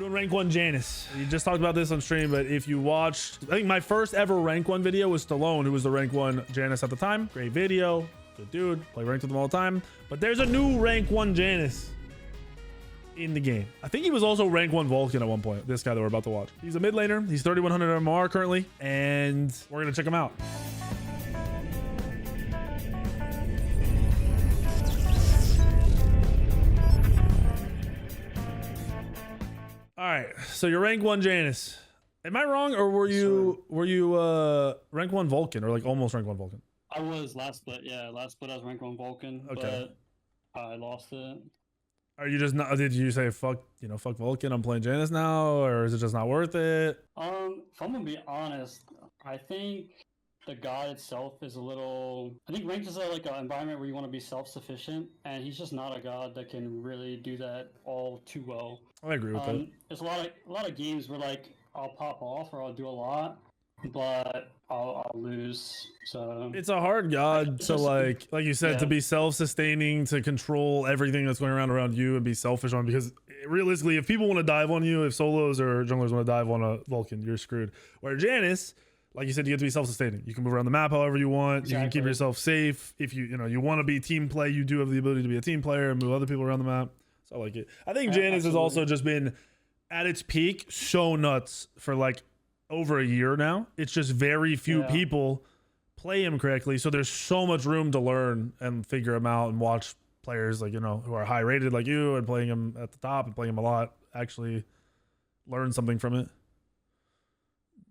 Doing rank 1 Janus. You just talked about this on stream, but if you watched, I think my first ever rank 1 video was Stallone, who was the rank 1 Janus at the time. Great video, good dude, play ranked with him all the time. But there's a new rank 1 Janus in the game. I think he was also rank 1 Vulcan at one point, this guy that we're about to watch. He's a mid laner, he's 3100 MR currently, and we're gonna check him out. All right, so you're rank 1 Janus. Am I wrong, or were you rank 1 Vulcan, or like almost rank 1 Vulcan? I was last split, yeah. Last split I was rank 1 Vulcan, okay. But I lost it. Are you just not? Did you say fuck Vulcan? I'm playing Janus now, or is it just not worth it? If I'm gonna be honest, I think the god itself is a little. I think ranked is like an environment where you want to be self-sufficient, and he's just not a god that can really do that all too well. I agree with that. There's a lot of games where like I'll pop off or I'll do a lot, but I'll lose. So it's a hard god to like you said, to be self-sustaining, to control everything that's going around you and be selfish on, because realistically, if people want to dive on you, if solos or junglers want to dive on a Vulcan, you're screwed. Where Janus, like you said, you have to be self-sustaining. You can move around the map however you want. Exactly. You can keep yourself safe. If you want to be team play, you do have the ability to be a team player and move other people around the map. So I like it. I think Janus has also just been at its peak so nuts for like over a year now. It's just very few people play him correctly. So there's so much room to learn and figure him out and watch players like, who are high rated like you and playing him at the top and playing him a lot, actually learn something from it.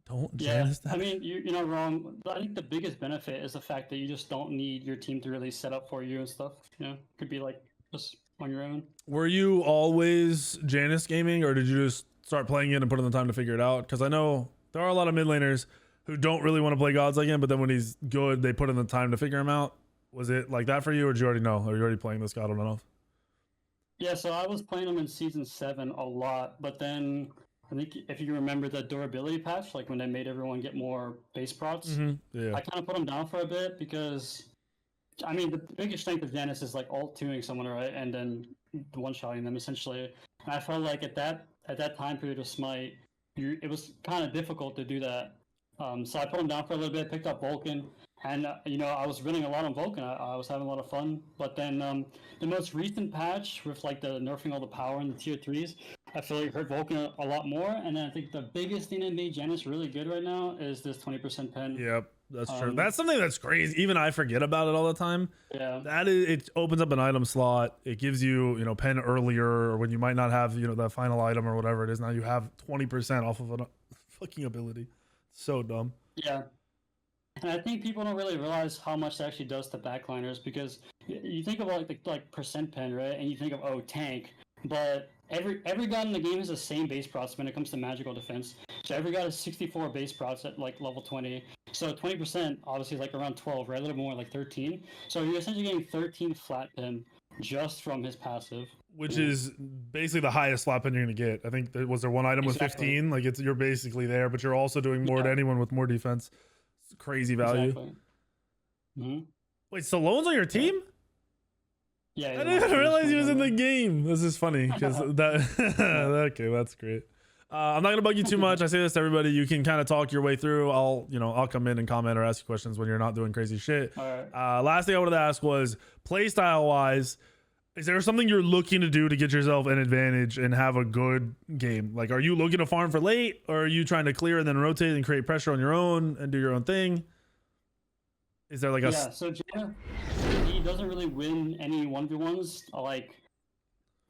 Don't Janus that. I mean, you're not wrong. I think the biggest benefit is the fact that you just don't need your team to really set up for you and stuff. Could be like just on your own. Were you always Janus gaming, or did you just start playing it and put in the time to figure it out? Because I know there are a lot of mid laners who don't really want to play gods like him, but then when he's good, they put in the time to figure him out. Was it like that for you, or did you already know? Are you already playing this god on and off? Yeah, so I was playing him in season 7 a lot, but then I think if you remember the durability patch, like when they made everyone get more base procs, I kind of put him down for a bit because, I mean, the biggest strength of Janus is like alt-2ing someone, right, and then one-shotting them essentially. And I felt like at that time period of Smite, it was kind of difficult to do that. So I put him down for a little bit, picked up Vulcan, and I was winning a lot on Vulcan. I was having a lot of fun. But then the most recent patch with like the nerfing all the power in the tier 3s, I feel like hurt Vulcan a lot more. And then I think the biggest thing that made Janus really good right now is this 20% pen. Yep. That's true. That's something that's crazy. Even I forget about it all the time. Yeah. It opens up an item slot. It gives you, pen earlier, or when you might not have, that final item or whatever it is. Now you have 20% off of a fucking ability. So dumb. Yeah. And I think people don't really realize how much that actually does to backliners, because you think about like percent pen, right? And you think of tank, but every god in the game has the same base procs when it comes to magical defense. So every god has 64 base procs at like level 20. So 20% obviously is like around 12, right? A little more like 13. So you're essentially getting 13 flat pen just from his passive, which is basically the highest flat pen you're gonna get. I think was there one item with 15? Like you're basically there, but you're also doing more to anyone with more defense. It's crazy value. Exactly. Wait, Stallone's on your team? Yeah, I didn't realize he was in the game. This is funny because that. Okay, that's great. I'm not gonna bug you too much. I say this to everybody. You can kind of talk your way through. I'll come in and comment or ask you questions when you're not doing crazy shit. All right. Last thing I wanted to ask was, playstyle wise, is there something you're looking to do to get yourself an advantage and have a good game? Like, are you looking to farm for late, or are you trying to clear and then rotate and create pressure on your own and do your own thing? Is there like a... Yeah, so Janus, he doesn't really win any 1v1s, like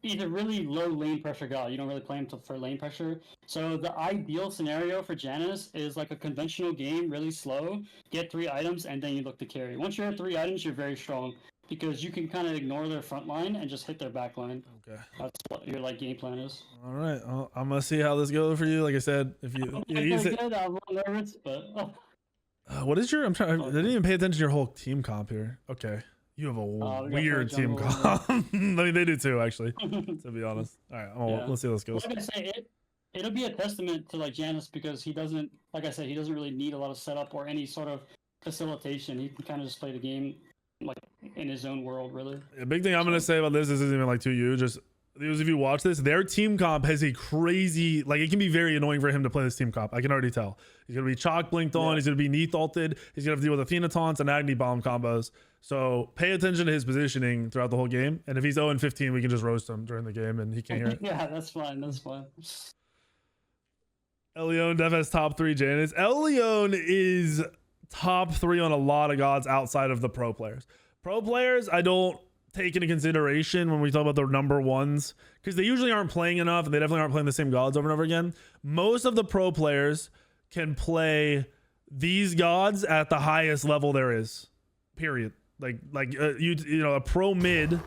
either really low lane pressure god. You don't really play him for lane pressure. So the ideal scenario for Janus is like a conventional game, really slow, get 3 items, and then you look to carry. Once you're at 3 items, you're very strong, because you can kind of ignore their front line and just hit their back line. Okay. That's what your game plan is. All right. I'm going to see how this goes for you. Like I said, if you... I'm a little nervous, but... what is your... I didn't even pay attention to your whole team comp here. Okay. You have a weird team comp. I mean, they do too, actually, to be honest. All right, let's see how this goes. Like I say, it'll be a testament to like Janus, because he doesn't, like I said, he doesn't really need a lot of setup or any sort of facilitation. He can kind of just play the game like in his own world, really. A big thing I'm going to say about this isn't even like to you, just Those of you who watch this, their team comp has a crazy, like it can be very annoying for him to play this team comp. I can already tell. He's gonna be chalk blinked on. He's gonna be Neath ulted. He's gonna have to deal with Athena taunts and Agni bomb combos. So pay attention to his positioning throughout the whole game. And if he's 0-15, we can just roast him during the game and he can't hear it. Yeah, that's fine. That's fine. Elion def has top 3 Janus. Elion is top 3 on a lot of gods outside of the pro players. Pro players, I don't take into consideration when we talk about the number ones, because they usually aren't playing enough and they definitely aren't playing the same gods over and over again. Most of the pro players can play these gods at the highest level there is, period. You know, a pro mid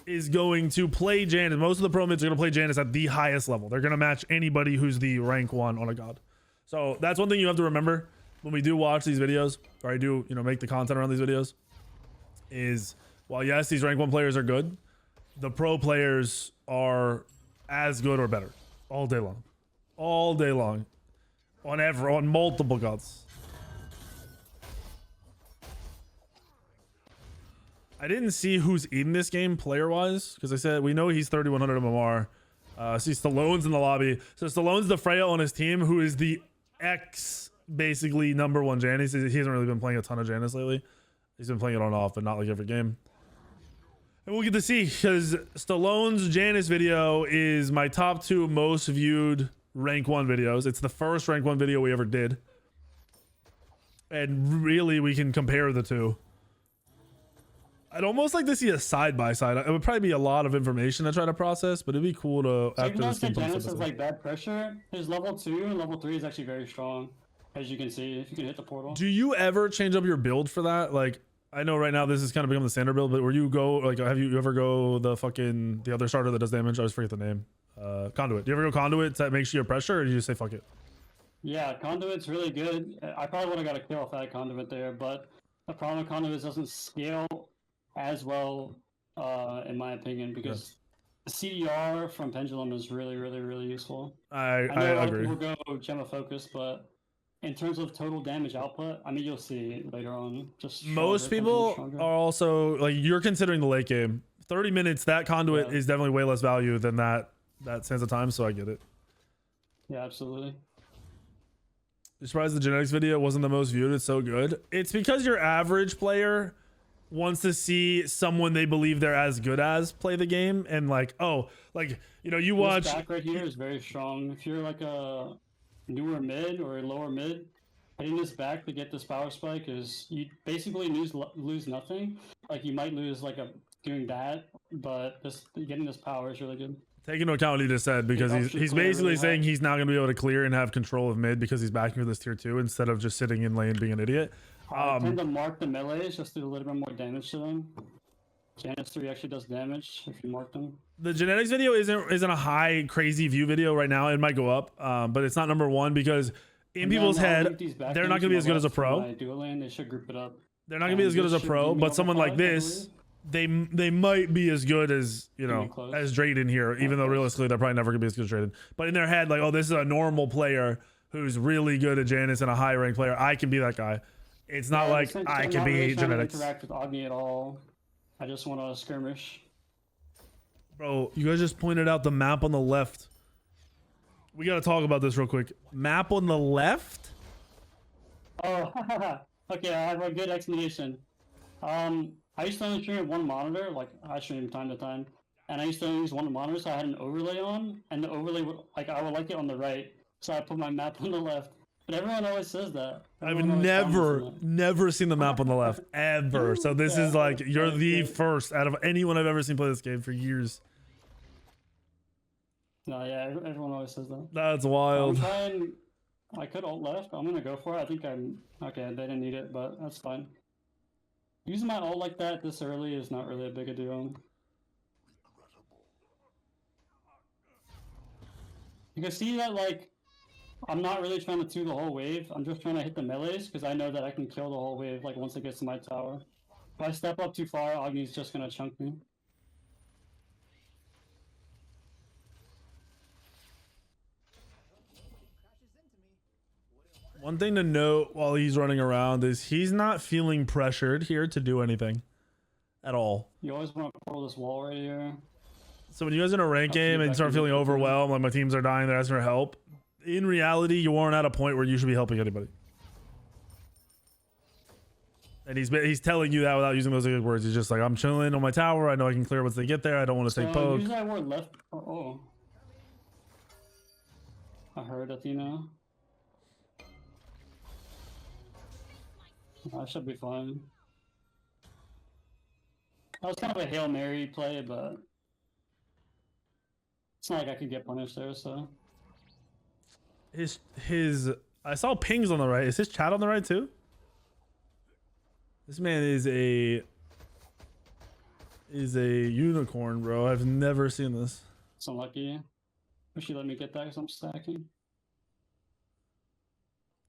is going to play Janus. Most of the pro mids are going to play Janus at the highest level. They're going to match anybody who's the rank 1 on a god. So that's one thing you have to remember when we do watch these videos, or I do, you know, make the content around these videos, is while yes, these rank 1 players are good, the pro players are as good or better all day long. All day long. On multiple gods. I didn't see who's in this game player-wise, because I said we know he's 3100 MMR. See Stallone's in the lobby. So Stallone's the Freya on his team, who is the basically number 1 Janus. He hasn't really been playing a ton of Janus lately. He's been playing it on and off, but not like every game. And we'll get to see, because Stallone's Janus video is my top 2 most viewed rank 1 videos. It's the first rank 1 video we ever did. And really, we can compare the two. I'd almost like to see a side-by-side. It would probably be a lot of information to try to process, but it'd be cool to, so after this game Janus is like bad pressure. His level 2 and level 3 is actually very strong, as you can see, if you can hit the portal. Do you ever change up your build for that? Like, I know right now this has kind of become the standard build, but where you go, like, have you ever go the other starter that does damage? I always forget the name. Conduit. Do you ever go Conduit to make sure your pressure, or do you just say fuck it? Yeah, Conduit's really good. I probably would have got a kill if I had Conduit there, but the problem with Conduit is it doesn't scale as well, in my opinion, because the CDR from Pendulum is really, really, really useful. I know a lot agree. of people go Gemma Focus, but in terms of total damage output, I mean, you'll see later on. Just most people are also like, you're considering the late game. 30 minutes, that Conduit is definitely way less value than that Sands of Time, so I get it. Yeah, absolutely. You're surprised the genetics video wasn't the most viewed. It's so good. It's because your average player wants to see someone they believe they're as good as play the game, and like, oh, like, you know, you watch. This back right here is very strong. If you're like a newer mid or a lower mid, hitting this back to get this power spike is, you basically lose nothing. Like, you might lose like doing that, but getting this power is really good. Take into account what he just said, because he's basically really saying he's not going to be able to clear and have control of mid because he's backing for this tier 2 instead of just sitting in lane being an idiot. I tend to mark the melees just to do a little bit more damage to them. Janus 3 actually does damage if you mark them. The genetics video isn't a high crazy view video right now. It might go up, but it's not number 1 because in people's head they're not going to be as good as a pro. They should group it up. They're not going to be as good as a pro, but someone like this, they might be as good as, you know, as Drayden here, even though realistically they're probably never going to be as good as Drayden. But in their head, like, oh, this is a normal player who's really good at Janus and a high ranked player. I can be that guy. It's not like I can be genetics. I don't interact with Agni at all. I just want to skirmish. Bro, you guys just pointed out the map on the left. We got to talk about this real quick. Map on the left? Oh, okay, I have a good explanation. I used to only stream one monitor, like I stream time to time, and I used to only use one monitor, so I had an overlay on, and the overlay would, like, I would like it on the right, so I put my map on the left. But everyone always says that. I've never seen the map on the left, ever. So this is like, you're the first out of anyone I've ever seen play this game for years. No, yeah, everyone always says that. That's wild. I could ult left. I'm gonna go for it. I think okay, they didn't need it, but that's fine. Using my ult like that this early is not really a big a deal. You can see that, like, I'm not really trying to 2 the whole wave. I'm just trying to hit the melees because I know that I can kill the whole wave, like, once it gets to my tower. If I step up too far, Agni's just gonna chunk me. One thing to note while he's running around is he's not feeling pressured here to do anything at all. You always want to pull this wall right here. So when you guys are in a rank game and start feeling overwhelmed, like my teams are dying, they're asking for help, in reality, you aren't at a point where you should be helping anybody. And he's telling you that without using those words. He's just like, I'm chilling on my tower. I know I can clear once they get there. I don't want to take poke. Use that word left. Oh. I heard Athena. I should be fine. That was kind of a Hail Mary play, but it's not like I could get punished there, so. I saw pings on the right. Is his chat on the right too? This man is a unicorn, bro. I've never seen this. It's unlucky. Wish you let me get that because I'm stacking.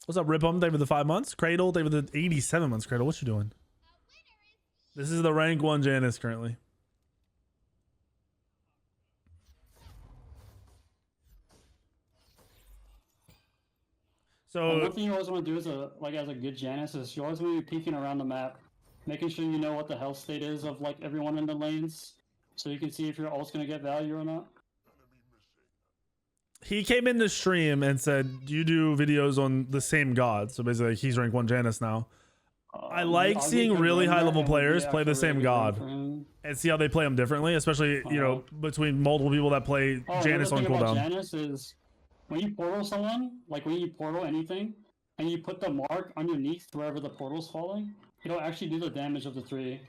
What's up, Rip'em? Thank you for the 5 months. Cradle, thank you for the 87 months. Cradle, what you doing? This is the rank 1 Janus currently. So one thing you always want to do as a good Janus is you always want to be peeking around the map, making sure you know what the health state is of like everyone in the lanes, so you can see if your ult's gonna get value or not. He came in the stream and said, "You do videos on the same god." So basically, like, he's rank 1 Janus now. I like seeing really high level players play the same god and see how they play them differently, especially you know between multiple people that play Janus on cooldown. Janus is when you portal someone, like when you portal anything, and you put the mark underneath wherever the portal's falling, it'll actually do the damage of the 3.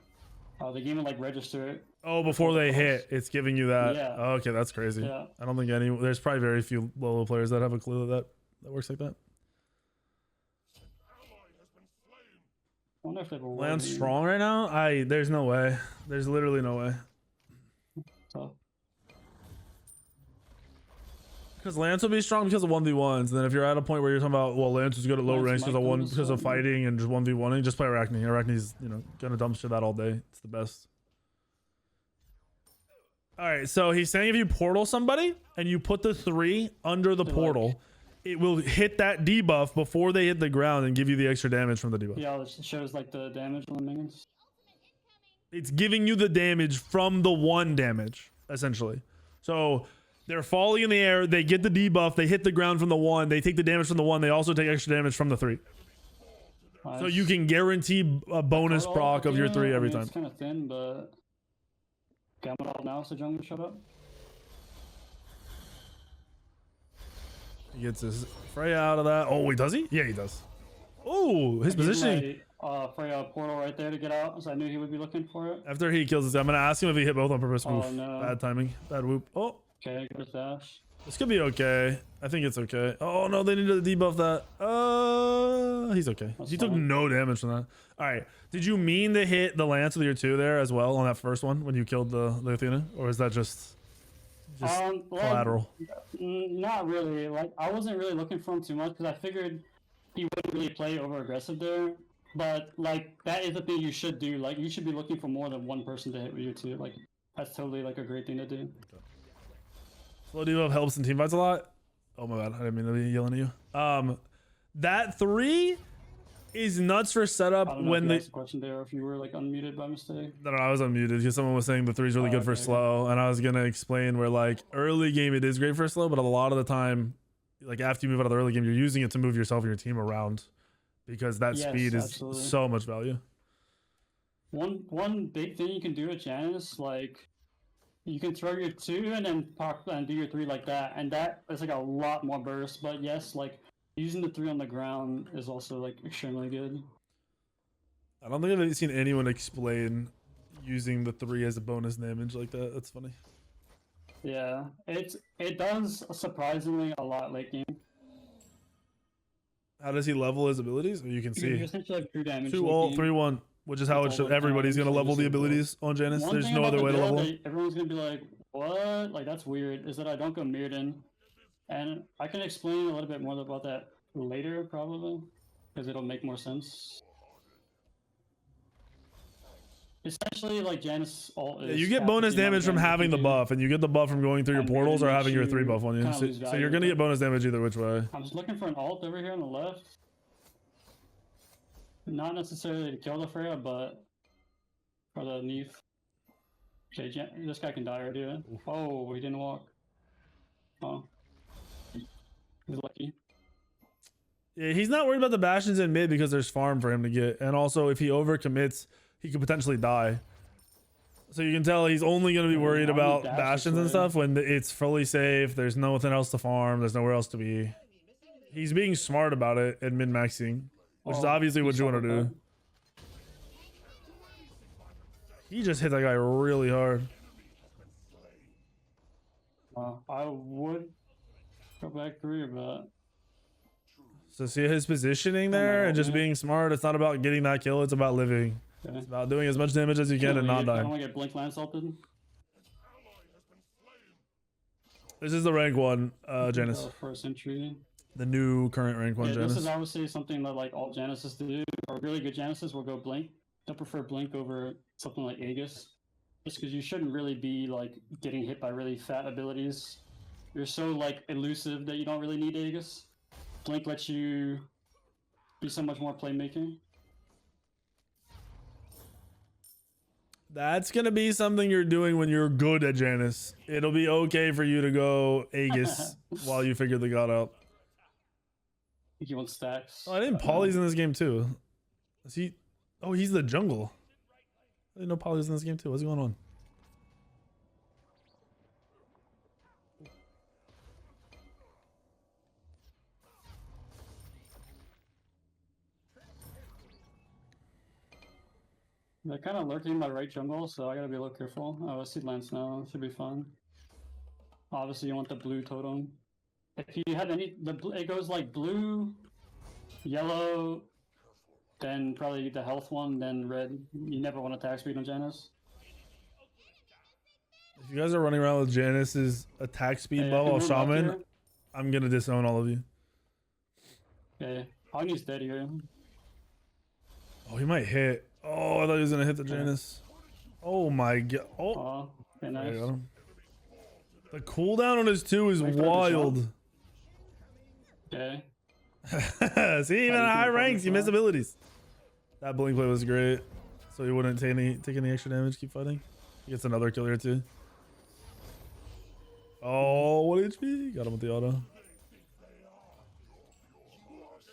The game will like register it. Oh, before they hit, it's giving you that. Yeah. Oh, okay, that's crazy. Yeah. I don't think there's probably very few low players that have a clue that works like that. I wonder if they will Lance strong right now? There's no way. There's literally no way. So. Because Lance will be strong because of 1v1s. And then if you're at a point where you're talking about, well, Lance is good at low range because of fighting and just 1v1ing, just play Arachne. Arachne's, gonna dumpster that all day. It's the best. All right, so he's saying if you portal somebody and you put the 3 under the portal, it will hit that debuff before they hit the ground and give you the extra damage from the debuff. Yeah, it shows like the damage on the minions. It's giving you the damage from the 1 damage, essentially. So they're falling in the air, they get the debuff, they hit the ground from the 1, they take the damage from the 1, they also take extra damage from the 3. Nice. So you can guarantee a bonus proc of your 3 every time. It's kind of thin, but Gamma now, so jungle shut up. He gets his Freya out of that. Oh, wait, does he? Yeah, he does. Oh, his positioning. Freya portal right there to get out, so I knew he would be looking for it. After he kills this guy, I'm gonna ask him if he hit both on purpose. Oh, Oof, no. bad timing. Bad whoop. Oh. Okay, good dash. This could be okay. I think it's okay. Oh, no, they need to debuff that. He's okay. That's he took no damage from that. All right. Did you mean to hit the lance with your 2 there as well on that first one when you killed the Athena? Or is that just collateral? Not really. Like, I wasn't really looking for him too much because I figured he wouldn't really play over aggressive there. But, like, that is the thing you should do. Like, you should be looking for more than one person to hit with you too. Like, that's totally, like, a great thing to do. Okay. Slow debuff helps in team fights a lot. Oh my bad, I didn't mean to be yelling at you. That 3 is nuts for setup when the question there if you were like unmuted by mistake. No, I was unmuted because someone was saying the 3 is really good for slow, and I was gonna explain where like early game it is great for slow, but a lot of the time, like after you move out of the early game, you're using it to move yourself and your team around because that speed is so much value. One big thing you can do with Janus, like you can throw your 2 and then pop and do your 3 like that, and that is like a lot more burst. But yes, like using the 3 on the ground is also like extremely good. I don't think I've seen anyone explain using the 3 as a bonus damage like that. That's funny. Yeah, it does surprisingly a lot late game. How does he level his abilities? Or you can see. You essentially have 2 damage. 2 ult, 3 1. Which is how it should. Everybody's gonna level the abilities on Janus. There's no other way to level. Everyone's gonna be like, "What? Like that's weird." Is that I don't go mirrored in, and I can explain a little bit more about that later, probably, because it'll make more sense. Essentially, like Janus ult is you get bonus damage from having the buff, and you get the buff from going through your portals or having your 3 buff on you. So you're gonna get bonus damage either which way. I'm just looking for an ult over here on the left. Not necessarily to kill the Freya, but for the Neef. Okay, this guy can die right here. Oh, he didn't walk. Oh. He's lucky. Yeah, he's not worried about the bastions in mid because there's farm for him to get. And also, if he overcommits, he could potentially die. So you can tell he's only going to be worried about bastions and stuff when it's fully safe. There's nothing else to farm. There's nowhere else to be. He's being smart about it and min-maxing, which is obviously what you want to do. He just hit that guy really hard. I would go back 3, but... So see his positioning there and just being smart. It's not about getting that kill. It's about living. Okay. It's about doing as much damage as you can and not dying. I don't want to get blink lance ulted. This is the rank 1 Janus. First entry. The new current rank 1 Janus. This is obviously something that like all Januses do, or really good Januses will go blink. I prefer blink over something like Aegis, just because you shouldn't really be like getting hit by really fat abilities. You're so like elusive that you don't really need Aegis. Blink lets you be so much more playmaking. That's gonna be something you're doing when you're good at Janus. It'll be okay for you to go Aegis while you figure the god out. I think he wants stacks. Oh, I didn't Polly's in this game too. Is he? Oh, he's the jungle. I didn't know Polly's in this game too. What's going on? They're kind of lurking in my right jungle, so I gotta be a little careful. Oh, I see Lance now. Should be fun. Obviously, you want the blue totem. If you have any, it goes like blue, yellow, then probably the health one, then red. You never want attack speed on Janus. If you guys are running around with Janus's attack speed buff while Shaman, I'm gonna disown all of you. Yeah, Agni's dead here. Oh, he might hit. Oh, I thought he was gonna hit the Janus. Oh my god. Oh, okay, nice. The cooldown on his 2 is wild. Okay. See, even at high ranks, you miss abilities. That blink play was great. So he wouldn't take any extra damage, keep fighting. He gets another kill here too. Oh, 1 HP. Got him with the auto.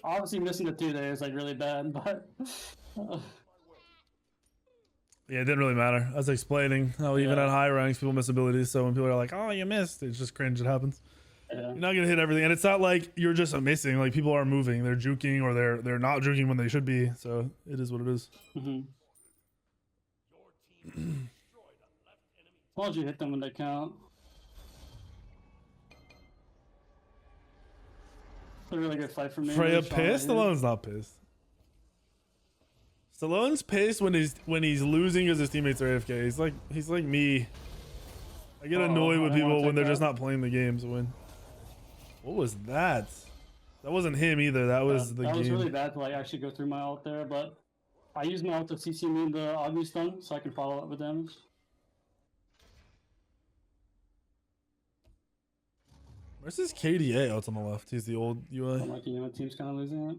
Obviously missing the 2 there is like really bad, but yeah, it didn't really matter. I was explaining how even at high ranks people miss abilities, so when people are like, oh, you missed, it's just cringe. It happens. You're not gonna hit everything, and it's not like you're just missing. Like people are moving, they're juking, or they're not juking when they should be. So it is what it is. As long as you hit them when they count. It's a really good fight for me. Freya pissed? Stallone's not pissed. Stallone's pissed when he's losing because his teammates are AFK. He's like me. I get annoyed with people when they're just not playing the game to win. What was that? That wasn't him either. That was the game. That was really bad to like actually go through my ult there, but I use my ult to CC me in the Agni stun so I can follow up with damage. Where's this KDA out on the left? He's the old UI. I'm like, my team's kind of losing it.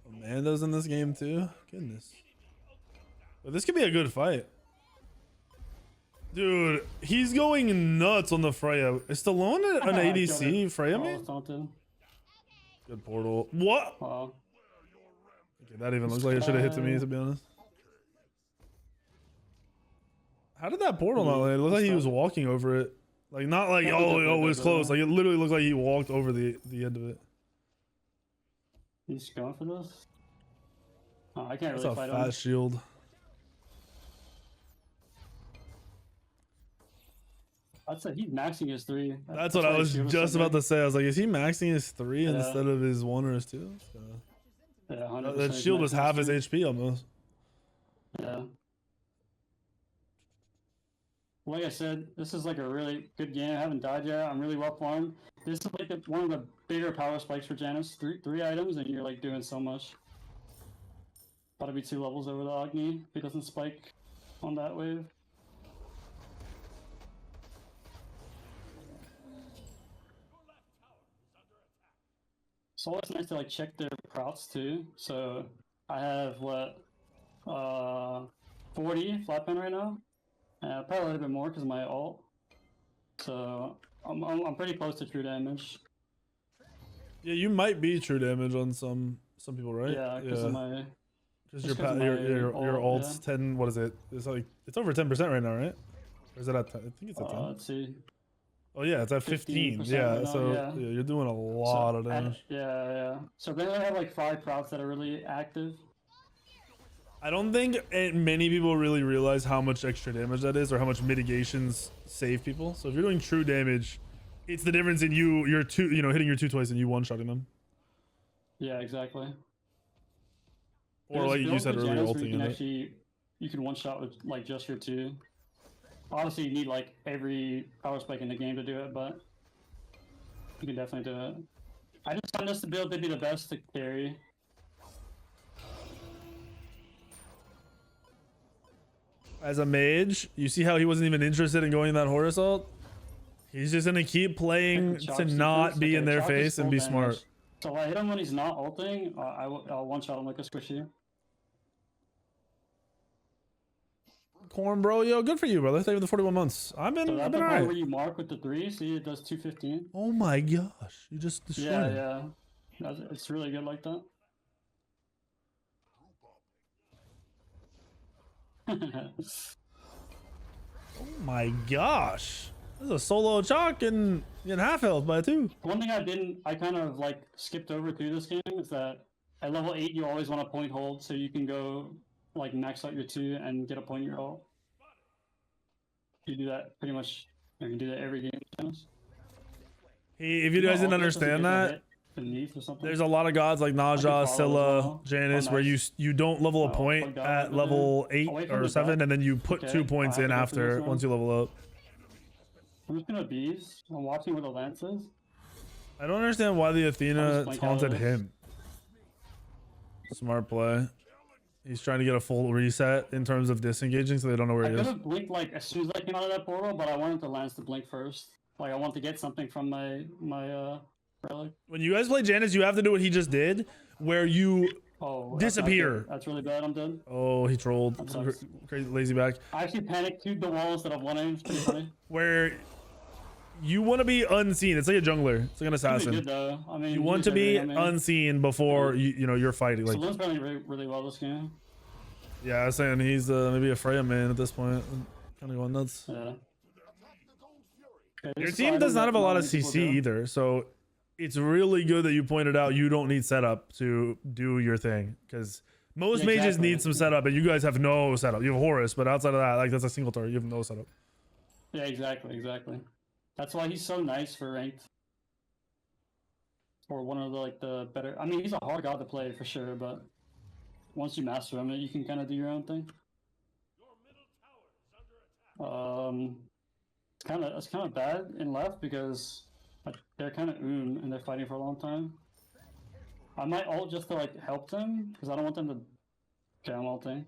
Amanda's in this game too. Goodness. But this could be a good fight. Dude, he's going nuts on the Freya. Is Stallone an ADC Freya main? Good portal. What? Okay, that even looks like it should have hit to me, to be honest. How did that portal not land? It looked like he was walking over it. Like, not like, oh, it was close. Like, it literally looked like he walked over the end of it. He's going for this? Oh, I can't really fight him. That's a fast shield. I'd say he's maxing his 3. That's what I was just about to say. I was like, is he maxing his 3 instead of his 1 or his 2? So, yeah, 100%. That shield was half his HP almost. Yeah. Like I said, this is like a really good game. I haven't died yet. I'm really well farmed. This is like one of the bigger power spikes for Janus. Three items, and you're like doing so much. Got to be 2 levels over the Agni if he doesn't spike on that wave. It's always nice to like check their procs too. So I have what 40 flat pen right now. Probably a little bit more because of my ult. So I'm pretty close to true damage. Yeah, you might be true damage on some people, right? Yeah, because of my. Because your ult's 10. What is it? It's like it's over 10% right now, right? Or is it at 10? I think it's at 10. Let's see. Oh yeah, it's at 15. Yeah, right now, so yeah. you're doing a lot of damage. Yeah. So then I have like 5 procs that are really active. I don't think many people really realize how much extra damage that is, or how much mitigations save people. So if you're doing true damage, it's the difference in you're hitting your 2 twice and you one-shotting them. Yeah, exactly. Or like you said earlier, ulting you can one-shot with like just your 2. Obviously, you need like every power spike in the game to do it, but you can definitely do it. I just find this to build to be the best to carry. As a mage, you see how he wasn't even interested in going that Horus ult? He's just gonna keep playing to not be in their face and be smart. So I hit him when he's not ulting. I'll one-shot him like a squishy. Corn, bro, yo, good for you, brother. Thank you for the 41 months. I've been alright. Where you mark with the 3, see it does 215. Oh my gosh, you just destroyed it. Yeah. It's really good like that. Oh my gosh, this is a solo chalk and half health by 2. One thing I kind of like skipped over through this game is that at level 8 you always want to point hold so you can go like max out your 2 and get a point your ult. You do that pretty much. You can do that every game. Hey, if you guys didn't understand that, there's a lot of gods like Naja, Scylla, Janus, where you don't level a point at level 8 or 7, and then you put 2 points in after once you level up. I'm just gonna bees. I'm watching where the lance is. I don't understand why the Athena taunted him. Smart play. He's trying to get a full reset in terms of disengaging, so they don't know where he is. I could have blinked like as soon as I came out of that portal, but I wanted the lance to blink first. Like I want to get something from my relic. When you guys play Janus, you have to do what he just did, where you disappear. That's really bad. I'm dead. Oh, he trolled. Crazy lazy back. I actually panicked to the wall instead of one aim. It's pretty funny. Where you want to be unseen. It's like a jungler. It's like an assassin. Good, though. I mean, you want to be unseen before you're fighting. Like, Saloon's playing really well this game. Yeah, I was saying he's maybe a Freya man at this point. Kind of going nuts. Yeah. Your team does not have a lot of CC either, so it's really good that you pointed out you don't need setup to do your thing, because most mages need some setup, and you guys have no setup. You have Horus, but outside of that, like that's a single turret. You have no setup. Yeah, exactly. That's why he's so nice for ranked. Or one of the better. I mean, he's a hard god to play for sure, but once you master him, you can kind of do your own thing. It's kind of bad in left because they're kind of and they're fighting for a long time. I might ult just to like help them because I don't want them to. Okay, I'm ulting.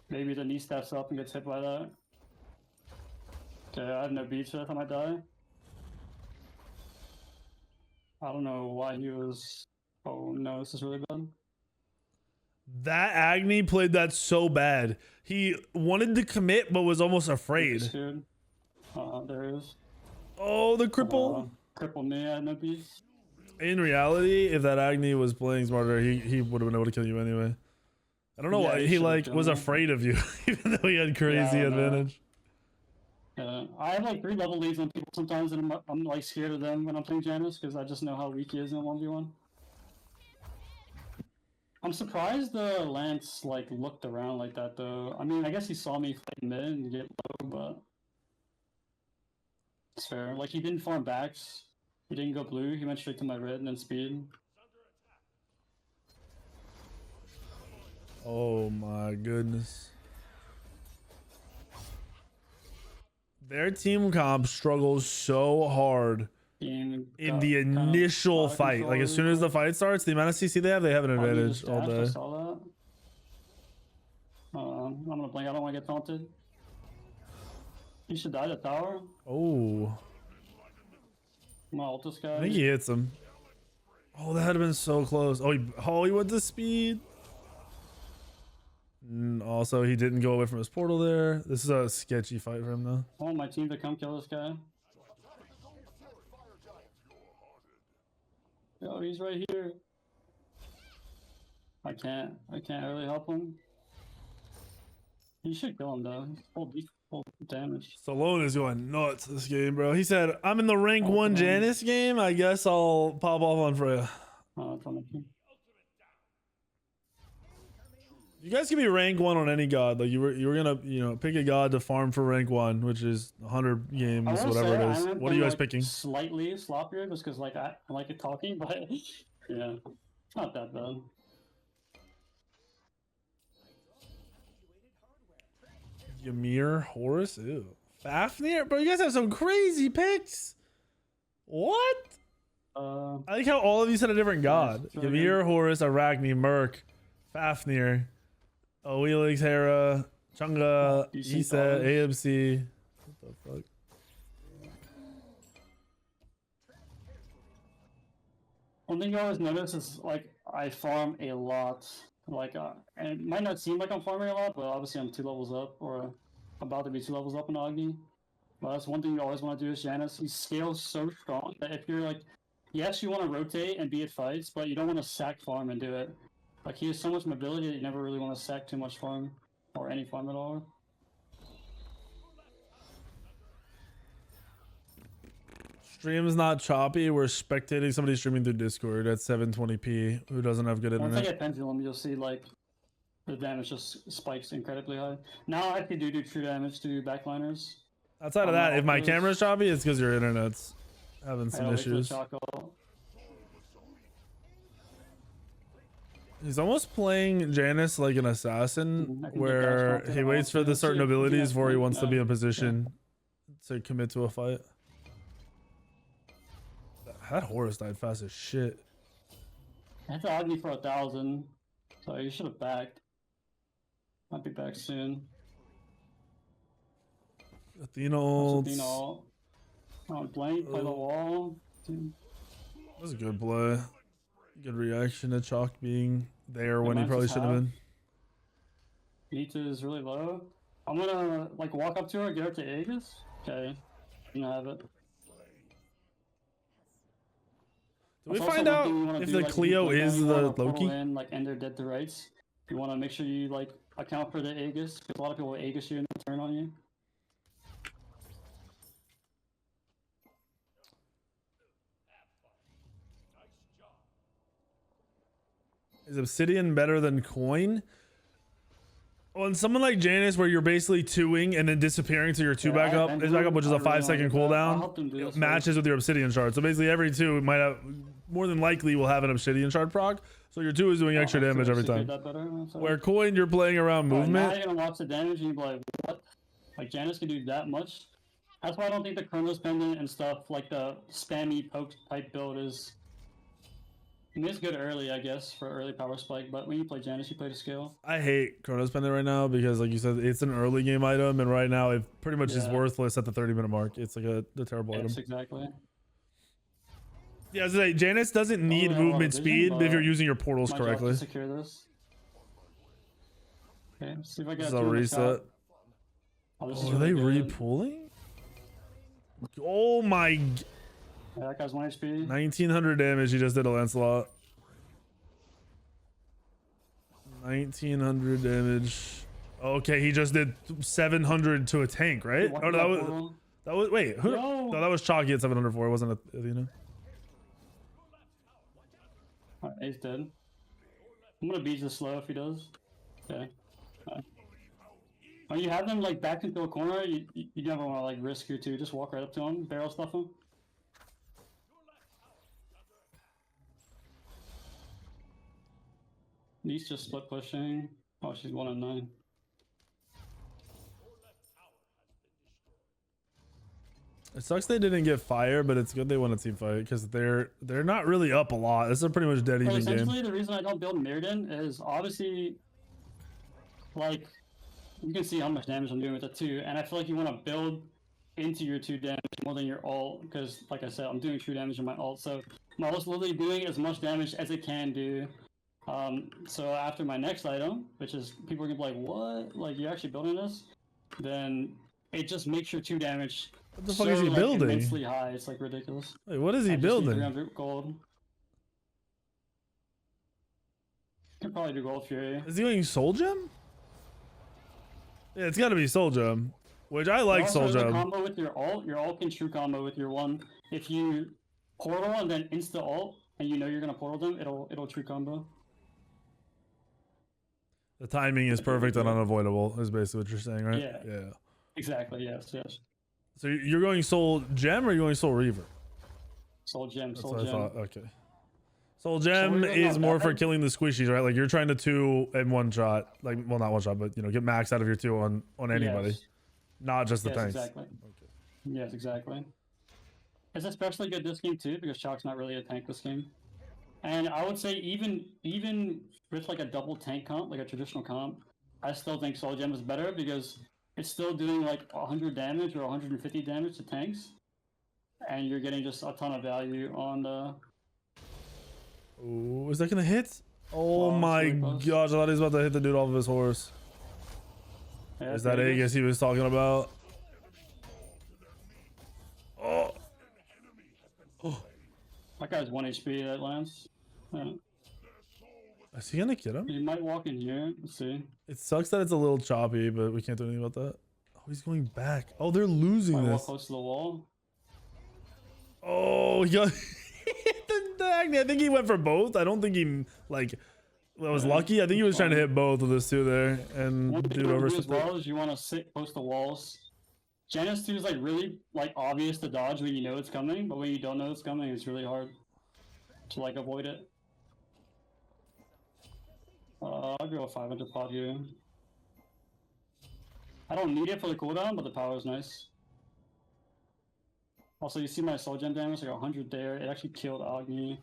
Maybe the knee steps up and gets hit by that. Okay, I have no beach left. I might die. I don't know why he was. Oh no, this is really bad. That Agni played that so bad. He wanted to commit, but was almost afraid. There he is. Oh, the cripple. Cripple me, I had no beats. In reality, if that Agni was playing smarter, he would have been able to kill you anyway. I don't know why he was afraid of you, even though he had crazy advantage. I have like 3 level leads on people sometimes, and I'm like scared of them when I'm playing Janus because I just know how weak he is in 1v1. I'm surprised the Lance like looked around like that though. I mean, I guess he saw me fight mid and get low, but it's fair. Like he didn't farm backs. He didn't go blue. He went straight to my red and then speed. Oh my goodness. Their team comp struggles so hard in the initial fight. Like as soon as the fight starts, the amount of CC they have an advantage all day. I saw that. I'm gonna blink. I don't want to get taunted. He should die to tower. Oh. I'm gonna ult this guy. I think he hits him. Oh, that had been so close. Oh, he went to speed. Also, he didn't go away from his portal there. This is a sketchy fight for him, though. I want my team to come kill this guy. Yo, he's right here. I can't really help him. You should kill him though. He's full damage. Stallone is going nuts this game, bro. He said, I'm in the rank 1 Janus game. I guess I'll pop off on Freya. Oh, that's on the team. You guys can be rank 1 on any god. Like you were gonna, pick a god to farm for rank 1, which is 100 games, whatever it is. What are you guys picking? Slightly sloppier, just because I like it talking, but yeah, it's not that bad. Ymir, Horus, ew. Fafnir, bro. You guys have some crazy picks. What? I like how all of you said a different god. Ymir, Horus, Arachne, Merc, Fafnir, Oelix, Hera, Chunga, Isa, AMC. What the fuck? One thing you always notice is I farm a lot. And it might not seem like I'm farming a lot, but obviously I'm 2 levels up, or about to be 2 levels up in Agni. But that's one thing you always want to do is Janus. He scales so strong that if you're yes, you want to rotate and be at fights, but you don't want to sack farm and do it. He has so much mobility that you never really want to sack too much farm, or any farm at all. Stream's not choppy. We're spectating somebody streaming through Discord at 720p who doesn't have good internet. Once I get Pendulum, you'll see the damage just spikes incredibly high. Now I can do true damage to backliners. Outside of that, if my camera's choppy, it's because your internet's having some issues. He's almost playing Janus like an assassin, where he waits for the certain abilities before he wants to be in a position to commit to a fight. That Horus died fast as shit. I had to Agni for 1,000, so you should have backed. Might be back soon. Athena ult. Blank, play the wall. That was a good play. Good reaction to Chalk being there when he probably should have been. Nita is really low. I'm gonna walk up to her, get her to Aegis. Okay, I'm gonna have it. Do we find out if the Cleo is the Loki? End their dead to rights. You want to make sure you account for the Aegis, because a lot of people will Aegis you and turn on you. Is Obsidian better than Coin? On someone like Janus, where you're basically 2ing and then disappearing to your 2 back up, which is a 5-second cooldown, matches with your Obsidian shard. So basically every 2 might have, more than likely will have an Obsidian shard proc. So your 2 is doing extra damage every time. Where Coin, you're playing around movement. Now you're gonna watch the damage and you're like, what? Janus can do that much? That's why I don't think the Chronos Pendant and stuff, the spammy poke type build is... I mean, it's good early, I guess, for early power spike, but when you play Janus, you play to scale. I hate Chronos Pendant right now because, like you said, it's an early game item, and right now it pretty much is worthless at the 30-minute mark. It's a terrible item. Exactly. Yeah, I was like, Janus doesn't need movement speed if you're using your portals correctly. Secure this. Okay, let's see if I get a reset. Are they re-pulling? Oh my... Yeah, that guy's 1 HP. 1900 damage he just did to Lancelot. 1900 damage. Okay, he just did 700 to a tank, right? Oh, that was wait, who? No, that was Chalky at 704. It wasn't Athena. Alright, he's dead. I'm gonna beat this slow if he does. Okay. When you have them back into a corner, you never want to risk your 2. Just walk right up to him, barrel stuff him. He's just split pushing. Oh, she's 1 on 9. It sucks they didn't get fire, but it's good they won a team fight because they're not really up a lot. This is a pretty much dead even game. Essentially, the reason I don't build Mirrodin is obviously you can see how much damage I'm doing with the 2, and I feel like you want to build into your 2 damage more than your ult because, like I said, I'm doing true damage in my ult. So I was literally doing as much damage as it can do. So after my next item, which is people are gonna be like, "What? Like you're actually building this?" Then it just makes your 2 damage. What the fuck is he building? Immensely high. It's like ridiculous. Wait, what is he building? 300 gold. Could probably do Gold Fury. Is he going Soul Gem? Yeah, it's got to be Soul Gem, which I like Soul Gem. Combo with your ult can true combo with your one. If you portal and then insta ult, and you know you're gonna portal them, it'll true combo. The timing is perfect and unavoidable, is basically what you're saying, right? Yeah. Yeah. Exactly. Yes. Yes. So you're going Soul Gem or you're going Soul Reaver? Soul Gem. That's Soul what Gem. I thought. Okay. Soul Gem is more for killing the squishies, right? Like you're trying to 2 in one shot, like well not one shot, but you know get max out of your 2 on anybody, not just the tanks. Exactly. Okay. Yes, exactly. It's especially good this game too because Shock's not really a tank this game, and I would say even with like a double tank comp, like a traditional comp, I still think Soul Gem is better because it's still doing like 100 damage or 150 damage to tanks, and you're getting just a ton of value on the. Ooh, is that gonna hit? Oh my gosh, I thought he was about to hit the dude off of his horse. Yeah, is that Aegis he was talking about? Oh. Oh. That guy's 1 HP that lands. Yeah. Is he gonna get him? He might walk in here. Let's see. It sucks that it's a little choppy, but we can't do anything about that. Oh, he's going back. Oh, they're losing this. Walk close to the wall. Oh, he got I think he went for both. I don't think he like was lucky. I think he was trying to hit both of those 2 there and dude over. As well as you want to sit close to walls. Janus 2 is like really like obvious to dodge when you know it's coming, but when you don't know it's coming, it's really hard to like avoid it. I'll go a 500 pot here. I don't need it for the cooldown, but the power is nice. Also, you see my Soul Gem damage, like 100 there. It actually killed Agni.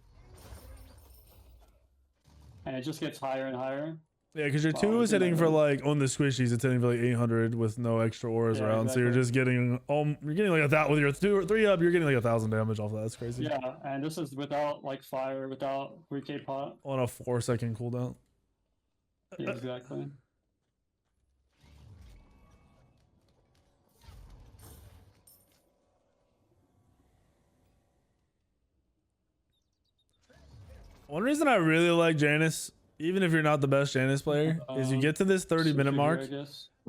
And it just gets higher and higher. Yeah, because your 2 is hitting for like, on the squishies, it's hitting for like 800 with no extra auras around. Exactly. So you're just getting, you're getting like that with your 2 or 3 up, you're getting like 1,000 damage off that. That's crazy. Yeah, and this is without like fire, without 3k pot. On a 4-second cooldown. Yeah, exactly. One reason I really like Janus, even if you're not the best Janus player, is you get to this 30-minute mark,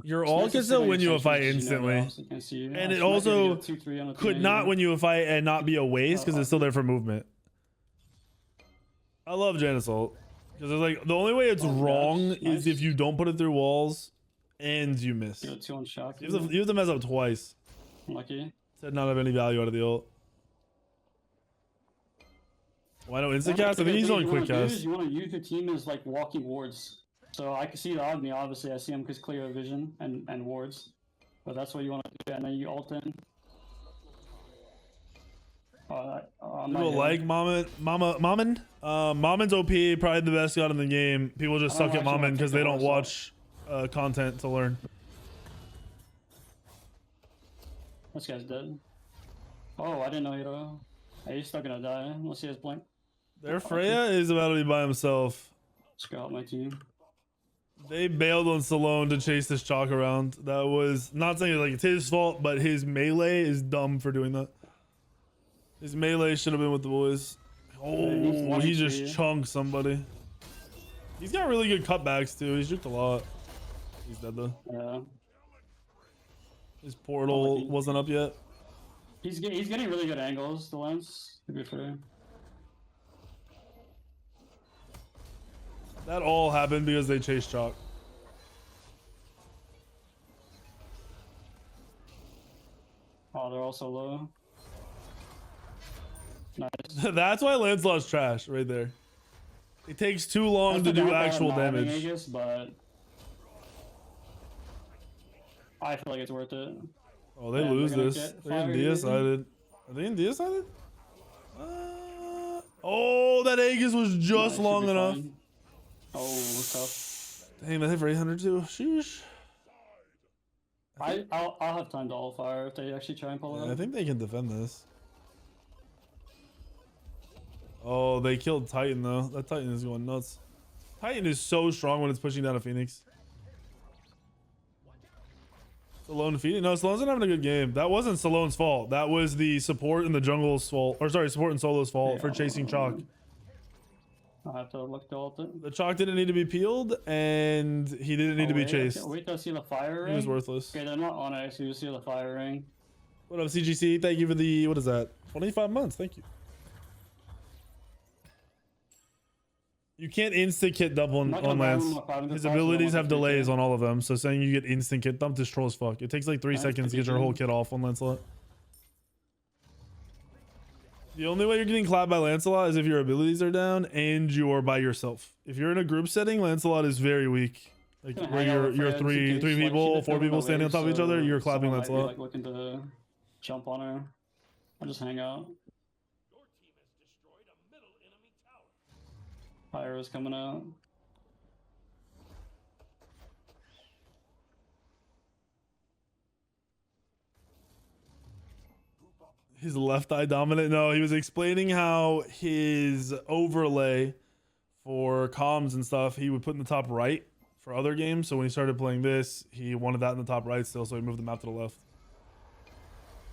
your ult can still win you a fight instantly, and it also could not win you a fight and not be a waste because it's still there for movement. I love Janus ult because it's like the only way it's wrong is if you don't put it through walls and you miss. You have to mess up twice. Lucky. Said not have any value out of the ult. Why no instant cast? I think he's on quick cast. You want to use your team as like walking wards. So I can see the Agni, obviously. I see him because clear vision and wards. But that's what you want to do. And then you ult in. People like Mammon. Mammon's OP, probably the best god in the game. People just suck at Mammon because they don't watch content to learn. This guy's dead. Oh, I didn't know he's still gonna die unless he has blink. Their Freya is about to be by himself. Let's go out my team. They bailed on Salone to chase this chalk around. That was not saying like it's his fault, but his melee is dumb for doing that. His melee should have been with the boys. Oh, he just chunked somebody. He's got really good cutbacks too. He's juked a lot. He's dead though. Yeah. His portal wasn't up yet. He's getting really good angles, the lens, to be fair. That all happened because they chased chalk. Oh, they're also low. Nice. That's why Lancelot's trash right there. It takes too long to do actual damage. Aegis, but I feel like it's worth it. Oh, they lose this. They're in Dia-sided. Are they in Dia-sided? Oh, that Aegis was just long enough. Oh, tough. Dang, that hit for 800 too. Sheesh. I'll have time to all fire if they actually try and pull it up. I think they can defend this. Oh, they killed Titan though. That Titan is going nuts. Titan is so strong when it's pushing down a Phoenix. Salone Phoenix? No, Salone's not having a good game. That wasn't Salone's fault. That was the support in the jungle's fault. Or sorry, support in solo's fault for chasing Chalk. I'll have to look to ult it. The Chalk didn't need to be peeled, and he didn't need to be chased. Wait till I see the fire ring. He was worthless. Okay, they're not on it, so you see the fire ring. What up, CGC? Thank you for the, what is that? 25 months. Thank you. You can't instant kit dump on Lance. His abilities have delays on all of them, so saying you get instant kit dumped is troll as fuck. It takes like 3 seconds to get your whole kit off on Lancelot. The only way you're getting clapped by Lancelot is if your abilities are down and you're by yourself. If you're in a group setting, Lancelot is very week. Like where you're three people, 4 people standing on top of each other, you're clapping Lancelot. Like looking to jump on her. I'll just hang out. Fire is coming out. His left eye dominant? No, he was explaining how his overlay for comms and stuff, he would put in the top right for other games. So when he started playing this, he wanted that in the top right still, so he moved the map to the left.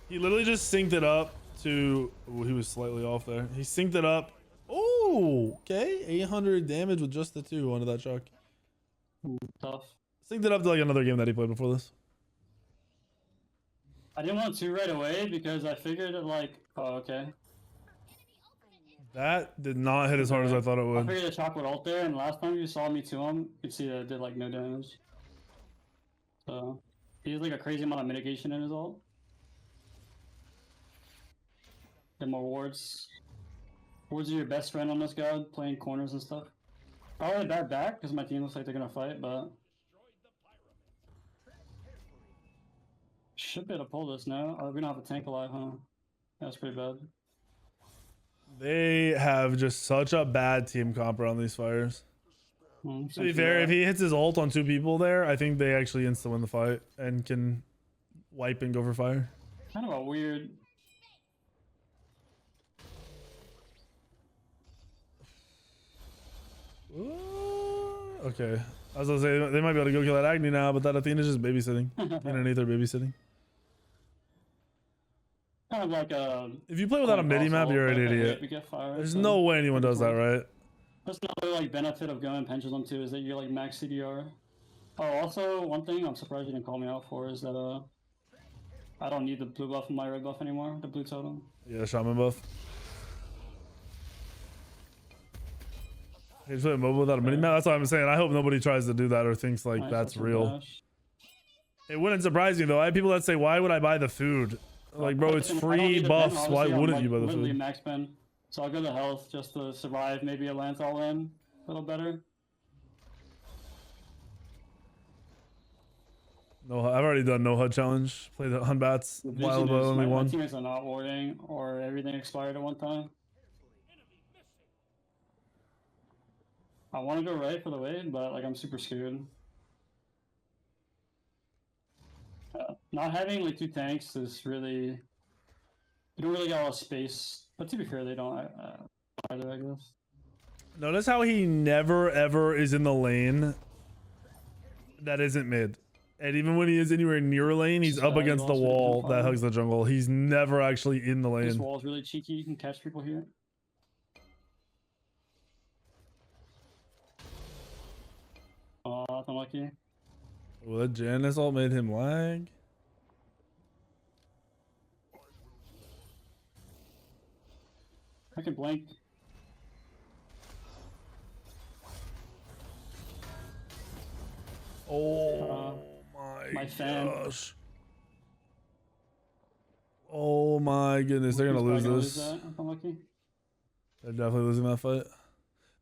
He literally just synced it up to... Ooh, he was slightly off there. He synced it up. Oh, okay. 800 damage with just the 2 onto that Chalk. Tough. Synced it up to like another game that he played before this. I didn't want to right away because I figured it like, oh, okay. That did not hit as hard as I thought it would. I figured the Chalk would ult there, and last time you saw me to him, you could see that it did like no damage. So, he has like a crazy amount of mitigation in his ult. Get more wards. Wards are your best friend on this guy, playing corners and stuff. Probably bad back because my team looks like they're gonna fight, but should be able to pull this now. Oh, we don't have a tank alive, huh? That's pretty bad. They have just such a bad team comp around these fires. To be fair, if he hits his ult on 2 people there, I think they actually insta win the fight and can wipe and go for fire. Kind of a weird. Okay. I was gonna say they might be able to go kill that Agni now, but that Athena's just babysitting. Underneath her babysitting. Kind of like a. If you play without a midi map, you're an idiot. There's no way anyone does that, right? That's another like benefit of going pendulum too, is that you're like max CDR. Oh, also one thing I'm surprised you didn't call me out for is that I don't need the blue buff and my red buff anymore. The blue totem. Yeah, shaman buff. He's playing mobile without a mini map. That's what I'm saying. I hope nobody tries to do that or thinks like that's real. It wouldn't surprise me though. I have people that say, "Why would I buy the food?" Like, bro, it's free buffs. Why wouldn't you buy the food? Max spend. So I'll go to health just to survive. Maybe a Lance all in a little better. No, I've already done no HUD challenge. Played the HUD bats a while ago, only one. My teammates are not warding or everything expired at one time. I want to go right for the wave, but like I'm super scared. Not having like 2 tanks is really. You don't really got a lot of space, but to be fair, they don't either, I guess. Notice how he never ever is in the lane that isn't mid. And even when he is anywhere near a lane, he's up against the wall that hugs the jungle. He's never actually in the lane. This wall is really cheeky. You can catch people here. Oh, that's unlucky. Well, that Janus ult made him lag. I can blink. Oh my gosh. Oh my goodness, they're gonna lose this. They're definitely losing that fight.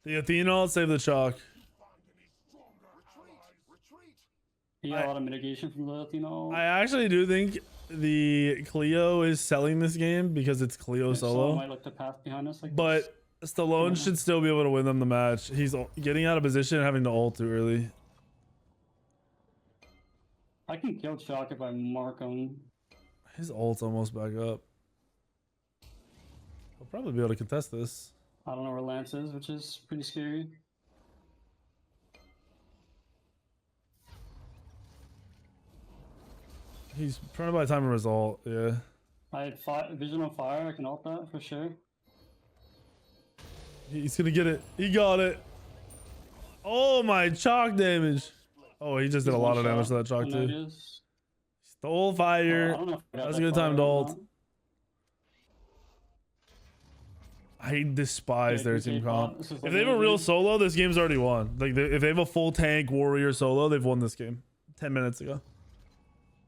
The Athena ult saved the Chalk. He got a lot of mitigation from the Athena. I actually do think the Cleo is selling this game because it's Cleo solo. Might look to path behind us like but this. Stallone should still be able to win them the match. He's getting out of position and having to ult too early. I can kill Chalk if I mark him. His ult's almost back up. I'll probably be able to contest this. I don't know where Lance is, which is pretty scary. He's trying to buy time and result. Yeah. I had vision on fire. I can ult that for sure. He's gonna get it. He got it. Oh my chalk damage. Oh, he just did a lot of damage to that chalk too. Stole fire. That's a good time to ult. I despise their team comp. If they have a real solo, this game's already won. Like if they have a full tank warrior solo, they've won this game 10 minutes ago.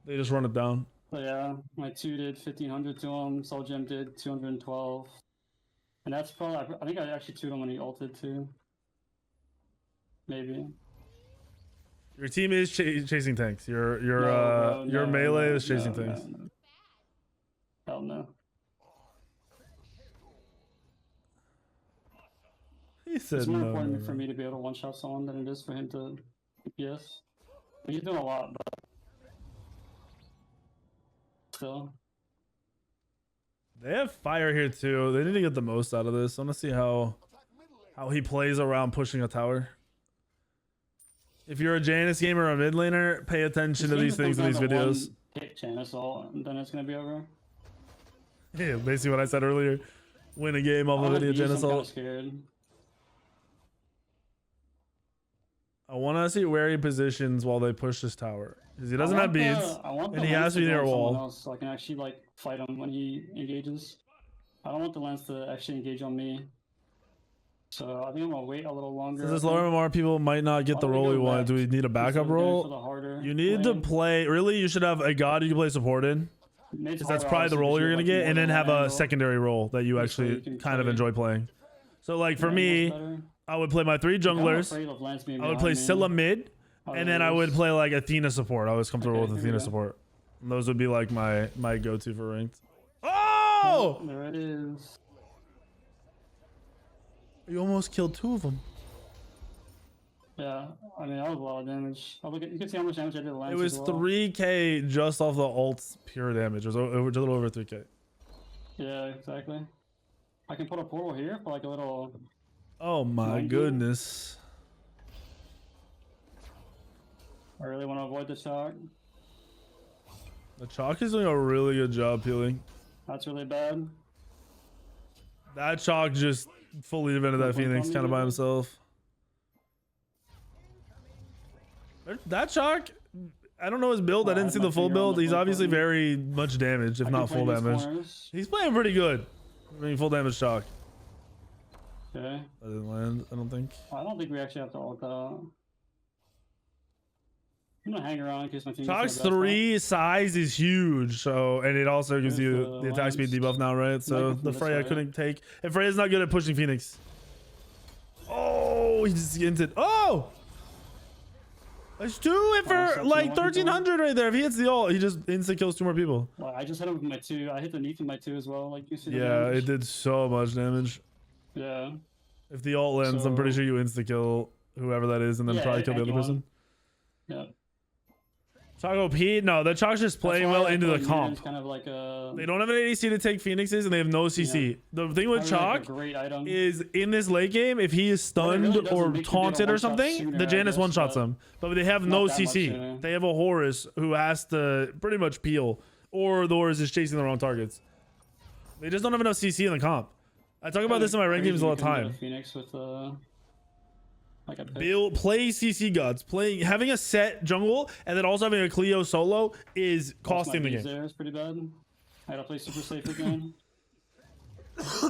They just run it down. So yeah, my 2 did 1500 to him. Soul Gem did 212. And that's probably, I think I actually 2'd him when he ulted too. Maybe. Your team is chasing tanks. Your melee is chasing tanks. No. Hell no. He said it's more no. important for me to be able to one-shot someone than it is for him to DPS. He's doing a lot, but still. They have fire here too. They need to get the most out of this. I want to see how he plays around pushing a tower. If you're a Janus gamer or a mid laner, pay attention to these things in these videos. Hit Janus ult, and then it's gonna be over. Yeah, basically what I said earlier. Win a game off of video Janus ult. I want to see where he positions while they push this tower. Because he doesn't have beads, and he has to be near a wall. So I can actually like fight him when he engages. I don't want the lens to actually engage on me. So I think I'm gonna wait a little longer. Since this lower MMR, people might not get the role we want. Do we need a backup role? You need to play. Really, you should have a god you can play support in. Because that's probably the role you're gonna get, and then have a secondary role that you actually kind of enjoy playing. So like for me, I would play my 3 junglers. I would play Scylla mid, and then I would play like Athena support. I was comfortable with Athena support. And those would be like my go-to for ranked. Oh! There it is. You almost killed 2 of them. Yeah, I mean that was a lot of damage. You can see how much damage I did. It was 3k just off the ult's pure damage. It was a little over 3k. Yeah, exactly. I can put a portal here for like a little. Oh my goodness. I really want to avoid the chalk. The chalk is doing a really good job healing. That's really bad. That chalk just fully invented that Phoenix kind of by himself. That chalk, I don't know his build. I didn't see the full build. He's obviously very much damaged, if not full damage. He's playing pretty good. I mean, full damage chalk. Okay. That didn't land, I don't think. I don't think we actually have to ult out. I'm gonna hang around in case my team. Chalk's 3 size is huge, so and it also gives you the attack speed debuff now, right? So the Freya couldn't take. And Freya's not good at pushing Phoenix. Oh, he just hinted. Oh, that's 2 for like 1300 right there. If he hits the ult, he just insta kills 2 more people. Well, I just hit him with my 2. I hit the Neath with my 2 as well. Like you see. Yeah, it did so much damage. Yeah. If the ult lands, I'm pretty sure you insta kill whoever that is, and then probably kill the other person. Yeah. Chalk OP? No, the Chalk's just playing well into the comp. Kind of like they don't have an ADC to take Phoenixes, and they have no CC. Yeah. The thing with Chalk is in this late game, if he is stunned or taunted or something, the Janus one-shots him. But they have no CC. They have a Horus who has to pretty much peel, or the Horus is chasing the wrong targets. They just don't have enough CC in the comp. I talk about this in my ranked games all the time. Phoenix with play CC gods. Having a set jungle and then also having a Cleo solo is costing the game. It's pretty bad. I gotta play super safe again.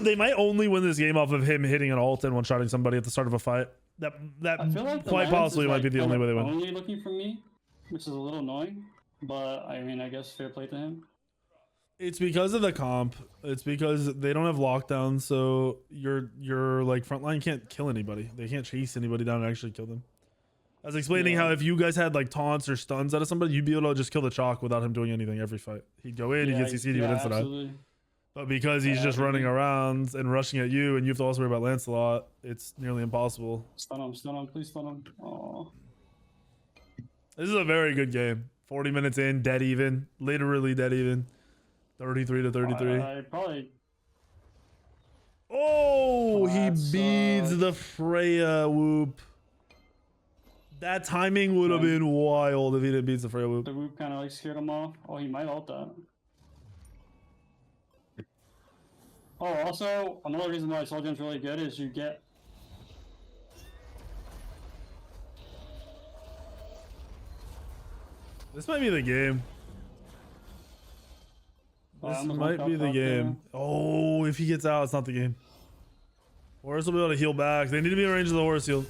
They might only win this game off of him hitting an ult and one-shotting somebody at the start of a fight. That I feel like quite possibly might be the only way they win. Only looking for me, which is a little annoying, but I mean, I guess fair play to him. It's because of the comp. It's because they don't have lockdown, so your like frontline can't kill anybody. They can't chase anybody down and actually kill them. I was explaining how if you guys had like taunts or stuns out of somebody, you'd be able to just kill the Chalk without him doing anything every fight. He'd go in, he'd get CC'd, he would insta-die. But because he's just running around and rushing at you, and you have to also worry about Lancelot, it's nearly impossible. Stun him, please stun him. Oh. This is a very good game. 40 minutes in, dead even. Literally dead even. 33 to 33. I probably. Oh, he that beats sucks. the Freya whoop. That timing would have been wild if he didn't beat the Freya whoop. The whoop kind of like scared him off. Oh, he might ult that. Oh, also, another reason why Soul Gem's really good is you get... This might be the game. This might be the game. Oh, if he gets out, it's not the game. Horus will be able to heal back. They need to be in range of the Horus heal.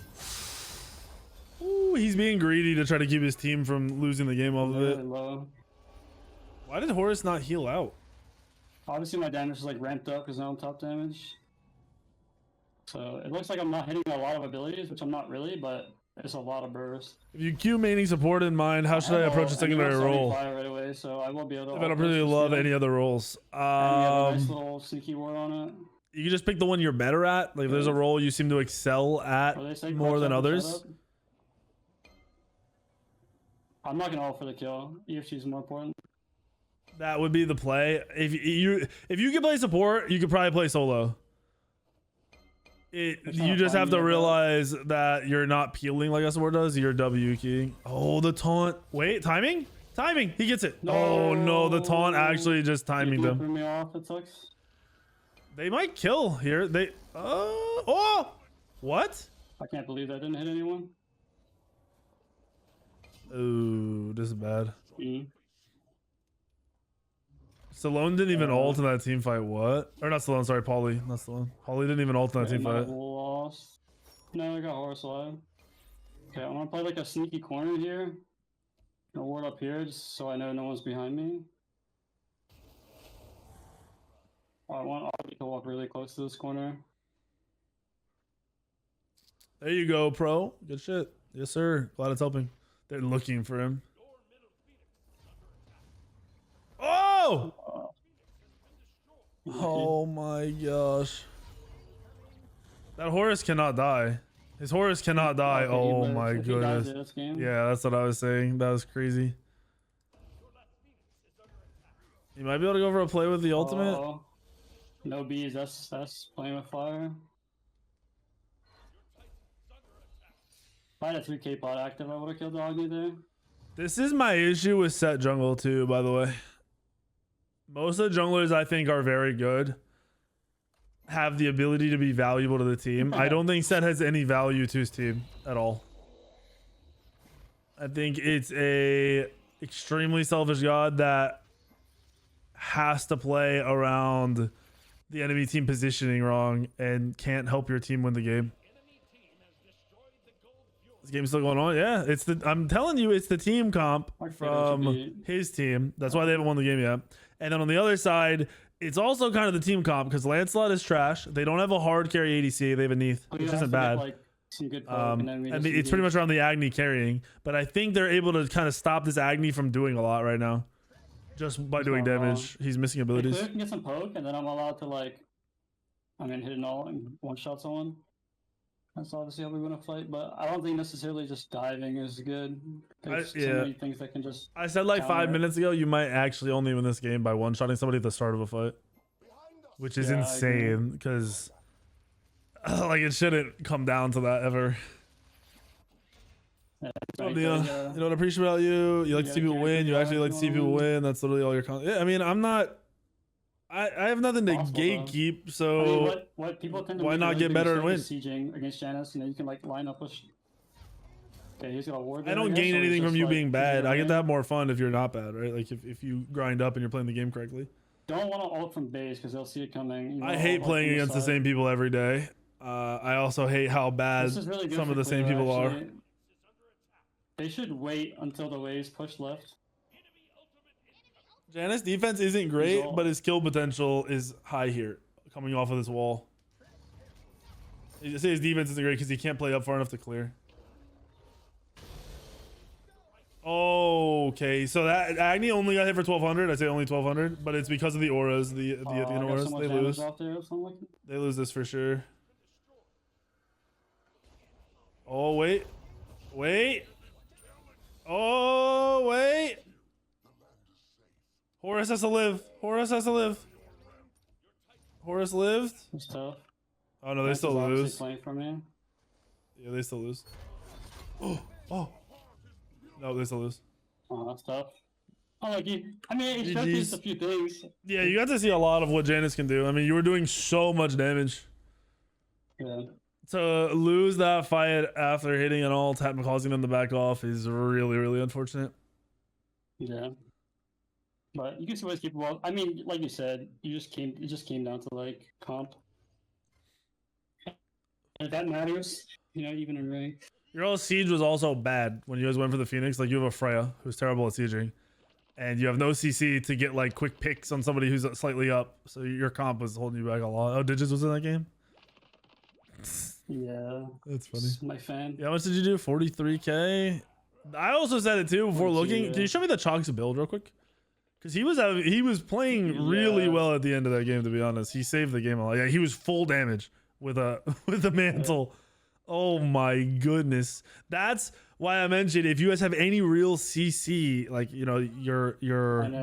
Ooh, he's being greedy to try to keep his team from losing the game off of it. Low. Why did Horus not heal out? Obviously, my damage is like ramped up because now I'm top damage. So it looks like I'm not hitting a lot of abilities, which I'm not really, but it's a lot of burst. If you queue maining support in mind, how should I approach a secondary role? Right away, so I won't be able to. I don't really love any other roles. And you have a nice little sneaky ward on it. You can just pick the one you're better at. Like if there's a role you seem to excel at more than others. I'm not gonna ult for the kill. EFG is more important. That would be the play. If you can play support, you could probably play solo. You just have to realize that you're not peeling like a support does. You're W keying. Oh, the taunt. Wait, timing? Timing. He gets it. No. Oh no, the taunt actually just timing them. Threw me off. It sucks. They might kill here. They. Oh. What? I can't believe that didn't hit anyone. Ooh, this is bad. Mm. Stallone didn't even ult in that team fight. What? Or not Stallone, sorry, Paulie. Not Stallone. Paulie didn't even ult in that team fight. Lost. No, I got Horus alive. Okay, I'm gonna play like a sneaky corner here. A ward up here, just so I know no one's behind me. I want Augie to walk really close to this corner. There you go, pro. Good shit. Yes, sir. Glad it's helping. They're looking for him. Oh! Oh my gosh. That Horus cannot die. His Horus cannot die. Oh my goodness. Yeah, that's what I was saying. That was crazy. You might be able to go for a play with the ultimate. No bees. That's playing with fire. If I had a 3k bot active, I would have killed Augie there. This is my issue with set jungle too, by the way. Most of the junglers I think are very good. Have the ability to be valuable to the team. I don't think Set has any value to his team at all. I think it's a extremely selfish god that has to play around the enemy team positioning wrong and can't help your team win the game. This game's still going on. Yeah, it's the. I'm telling you, it's the team comp from his team. That's why they haven't won the game yet. And then on the other side, it's also kind of the team comp because Lancelot is trash. They don't have a hard carry ADC. They have a Neath, which isn't bad. Some good and it's pretty much around the Agni carrying. But I think they're able to kind of stop this Agni from doing a lot right now, just by doing damage. He's missing abilities. I can get some poke, and then I'm allowed to hit an ult and one shot someone. That's obviously how we win a fight, but I don't think necessarily just diving is good. There's so many things that can just. I said like 5 minutes ago, you might actually only win this game by one-shotting somebody at the start of a fight, which is insane because like it shouldn't come down to that ever. Yeah, You know what I appreciate about you? You like to see people win. You actually like to see people win. That's literally all your content. Yeah, I mean, I'm not. I have nothing to gatekeep, so I mean, what people tend to why not get better and win? Sieging against Janus, you can line up with. Okay, he's got a ward. I don't gain anything from you being bad. I get to have more fun if you're not bad, right? Like if you grind up and you're playing the game correctly. Don't want to ult from base because they'll see it coming. I hate playing against the same people every day. I also hate how bad some of the same people are. They should wait until the waves push left. Janus' defense isn't great, but his kill potential is high here, coming off of this wall. You say his defense isn't great because he can't play up far enough to clear. Okay, so that Agni only got hit for 1200. I say only 1200, but it's because of the auras, the auras. They lose. They lose this for sure. Oh wait, oh wait. Horus has to live. Horus has to live. Horus lived. It's tough. Oh no, they still lose. Playing for me. Yeah, they still lose. Oh. No, they still lose. Oh, that's tough. Oh, like I mean, it showcased a few things. Yeah, you got to see a lot of what Janus can do. I mean, you were doing so much damage. Yeah. To lose that fight after hitting an ult and causing them to back off is really, really unfortunate. Yeah. But you can see what he's capable of. I mean, like you said, it just came down to like comp. And that matters, even in rank. Your whole siege was also bad when you guys went for the Phoenix. Like, you have a Freya who's terrible at sieging, and you have no CC to get like quick picks on somebody who's slightly up. So your comp was holding you back a lot. Oh, Digits was in that game? Yeah. That's funny. My fan. Yeah, how much did you do? 43k? I also said it too before looking. Can you show me the Chalk's build real quick? Because he was playing really well at the end of that game, to be honest. He saved the game a lot. Yeah, he was full damage with a mantle. Yeah. Oh my goodness. That's why I mentioned if you guys have any real CC, like your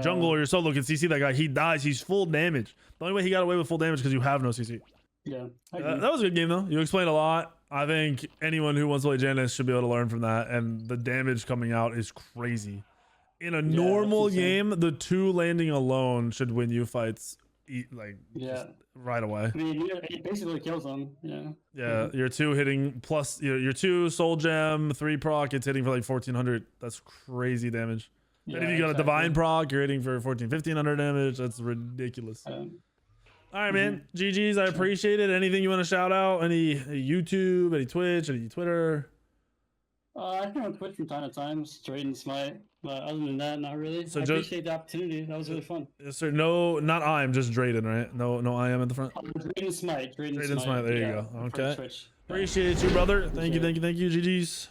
jungle or your solo can CC that guy, he dies. He's full damage. The only way he got away with full damage because you have no CC. Yeah. That was a good game though. You explained a lot. I think anyone who wants to play Janus should be able to learn from that, and the damage coming out is crazy. In a normal game, the 2 landing alone should win you fights right away. I mean, it basically kills them. Yeah, your 2 hitting plus your 2 soul gem, 3 proc, it's hitting for like 1400. That's crazy damage. And if you got a divine proc, you're hitting for 1500 damage. That's ridiculous. All right, man. GG's. I appreciate it. Anything you want to shout out? Any YouTube, any Twitch, any Twitter? I think on Twitch from time to time, straight and Smite. But other than that, not really. So I appreciate the opportunity. That was really fun. Yes, sir. No, not I'm, just Drayden, right? No I am at the front. Drayden Smite. Drayden Smite. There you go. Okay. Appreciate you, brother. Thank you. GG's.